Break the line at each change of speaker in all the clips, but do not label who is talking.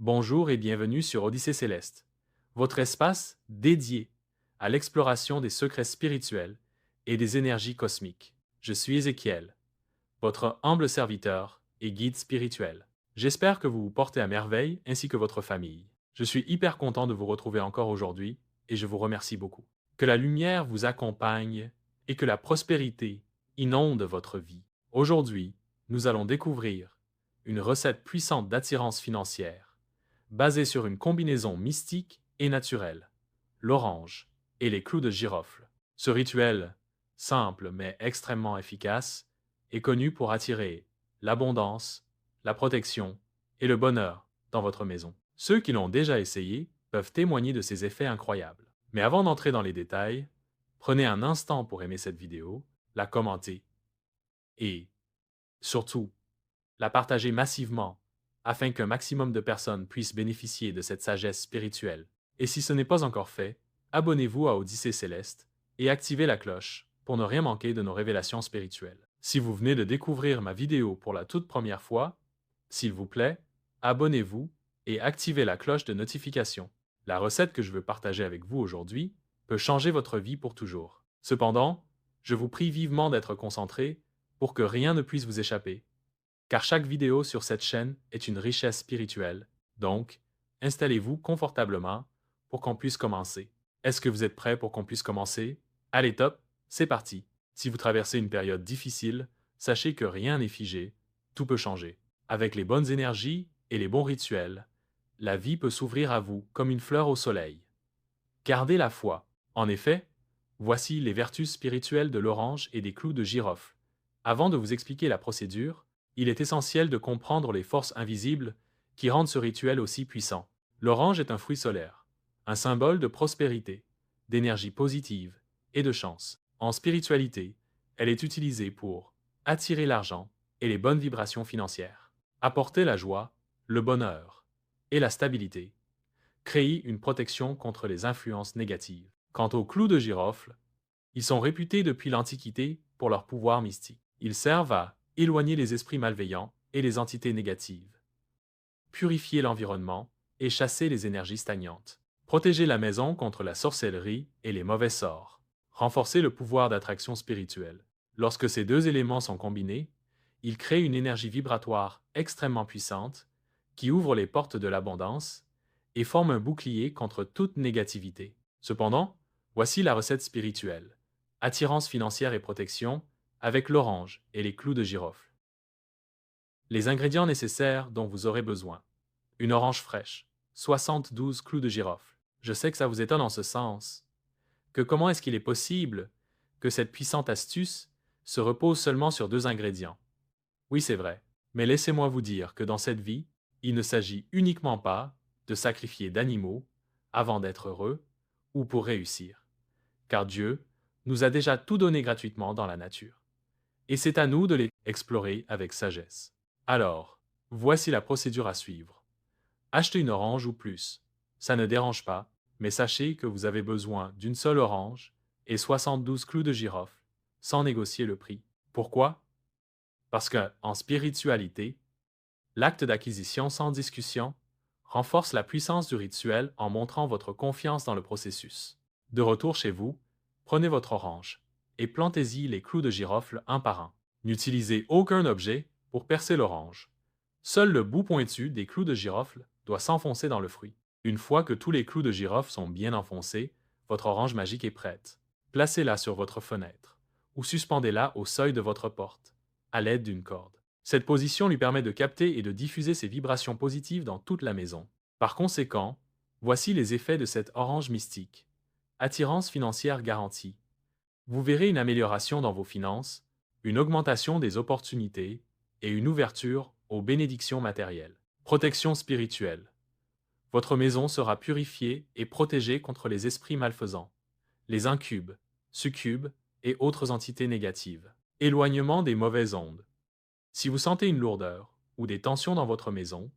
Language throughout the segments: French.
Bonjour et bienvenue sur Odyssée Céleste, votre espace dédié à l'exploration des secrets spirituels et des énergies cosmiques. Je suis Ézéchiel, votre humble serviteur et guide spirituel. J'espère que vous vous portez à merveille ainsi que votre famille. Je suis hyper content de vous retrouver encore aujourd'hui et je vous remercie beaucoup. Que la lumière vous accompagne et que la prospérité inonde votre vie. Aujourd'hui, nous allons découvrir une recette puissante d'attirance financière basée sur une combinaison mystique et naturelle, l'orange et les clous de girofle. Ce rituel, simple mais extrêmement efficace, est connu pour attirer l'abondance, la protection et le bonheur dans votre maison. Ceux qui l'ont déjà essayé peuvent témoigner de ces effets incroyables. Mais avant d'entrer dans les détails, prenez un instant pour aimer cette vidéo, la commenter et, surtout, la partager massivement afin qu'un maximum de personnes puissent bénéficier de cette sagesse spirituelle. Et si ce n'est pas encore fait, abonnez-vous à Odyssée Céleste et activez la cloche pour ne rien manquer de nos révélations spirituelles. Si vous venez de découvrir ma vidéo pour la toute première fois, s'il vous plaît, abonnez-vous et activez la cloche de notification. La recette que je veux partager avec vous aujourd'hui peut changer votre vie pour toujours. Cependant, je vous prie vivement d'être concentré pour que rien ne puisse vous échapper, car chaque vidéo sur cette chaîne est une richesse spirituelle. Donc, installez-vous confortablement pour qu'on puisse commencer. Est-ce que vous êtes prêt pour qu'on puisse commencer? Allez, top, c'est parti. Si vous traversez une période difficile, sachez que rien n'est figé, tout peut changer. Avec les bonnes énergies et les bons rituels, la vie peut s'ouvrir à vous comme une fleur au soleil. Gardez la foi. En effet, voici les vertus spirituelles de l'orange et des clous de girofle. Avant de vous expliquer la procédure, il est essentiel de comprendre les forces invisibles qui rendent ce rituel aussi puissant. L'orange est un fruit solaire, un symbole de prospérité, d'énergie positive et de chance. En spiritualité, elle est utilisée pour attirer l'argent et les bonnes vibrations financières, apporter la joie, le bonheur et la stabilité, créer une protection contre les influences négatives. Quant aux clous de girofle, ils sont réputés depuis l'Antiquité pour leur pouvoir mystique. Ils servent à éloigner les esprits malveillants et les entités négatives, purifier l'environnement et chasser les énergies stagnantes, protéger la maison contre la sorcellerie et les mauvais sorts, renforcer le pouvoir d'attraction spirituelle. Lorsque ces deux éléments sont combinés, ils créent une énergie vibratoire extrêmement puissante qui ouvre les portes de l'abondance et forme un bouclier contre toute négativité. Cependant, voici la recette spirituelle: attirance financière et protection avec l'orange et les clous de girofle. Les ingrédients nécessaires dont vous aurez besoin: une orange fraîche, 72 clous de girofle. Je sais que ça vous étonne en ce sens, que comment est-ce qu'il est possible que cette puissante astuce se repose seulement sur deux ingrédients? Oui, c'est vrai, mais laissez-moi vous dire que dans cette vie, il ne s'agit uniquement pas de sacrifier d'animaux avant d'être heureux ou pour réussir, car Dieu nous a déjà tout donné gratuitement dans la nature, et c'est à nous de les explorer avec sagesse. Alors, voici la procédure à suivre. Achetez une orange ou plus. Ça ne dérange pas, mais sachez que vous avez besoin d'une seule orange et 72 clous de girofle, sans négocier le prix. Pourquoi? Parce que, en spiritualité, l'acte d'acquisition sans discussion renforce la puissance du rituel en montrant votre confiance dans le processus. De retour chez vous, prenez votre orange et plantez-y les clous de girofle un par un. N'utilisez aucun objet pour percer l'orange. Seul le bout pointu des clous de girofle doit s'enfoncer dans le fruit. Une fois que tous les clous de girofle sont bien enfoncés, votre orange magique est prête. Placez-la sur votre fenêtre ou suspendez-la au seuil de votre porte, à l'aide d'une corde. Cette position lui permet de capter et de diffuser ses vibrations positives dans toute la maison. Par conséquent, voici les effets de cette orange mystique. Attirance financière garantie. Vous verrez une amélioration dans vos finances, une augmentation des opportunités et une ouverture aux bénédictions matérielles. Protection spirituelle. Votre maison sera purifiée et protégée contre les esprits malfaisants, les incubes, succubes et autres entités négatives. Éloignement des mauvaises ondes. Si vous sentez une lourdeur ou des tensions dans votre maison,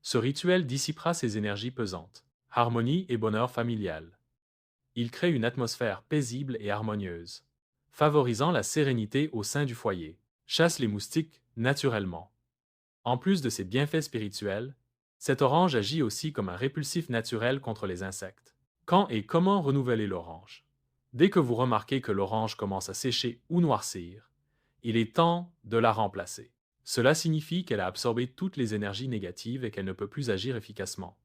ce rituel dissipera ces énergies pesantes. Harmonie et bonheur familial. Il crée une atmosphère paisible et harmonieuse, favorisant la sérénité au sein du foyer. Chasse les moustiques naturellement. En plus de ses bienfaits spirituels, Cet orange agit aussi comme un répulsif naturel contre les insectes. Quand et comment renouveler l'orange? Dès que vous remarquez que l'orange commence à sécher ou noircir, il est temps de la remplacer. Cela signifie qu'elle a absorbé toutes les énergies négatives et qu'elle ne peut plus agir efficacement.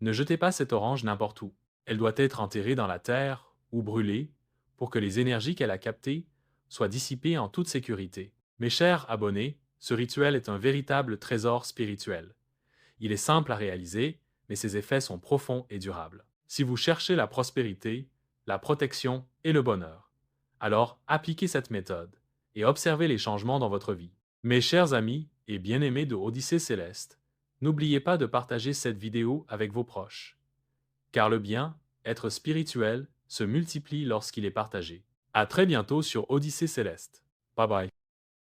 Ne jetez pas cette orange n'importe où. Elle doit être enterrée dans la terre ou brûlée pour que les énergies qu'elle a captées soient dissipées en toute sécurité. Mes chers abonnés, ce rituel est un véritable trésor spirituel. Il est simple à réaliser, mais ses effets sont profonds et durables. Si vous cherchez la prospérité, la protection et le bonheur, alors appliquez cette méthode et observez les changements dans votre vie. Mes chers amis et bien-aimés de Odyssée Céleste, n'oubliez pas de partager cette vidéo avec vos proches, car le bien, être spirituel, se multiplie lorsqu'il est partagé. À très bientôt sur Odyssée Céleste. Bye bye.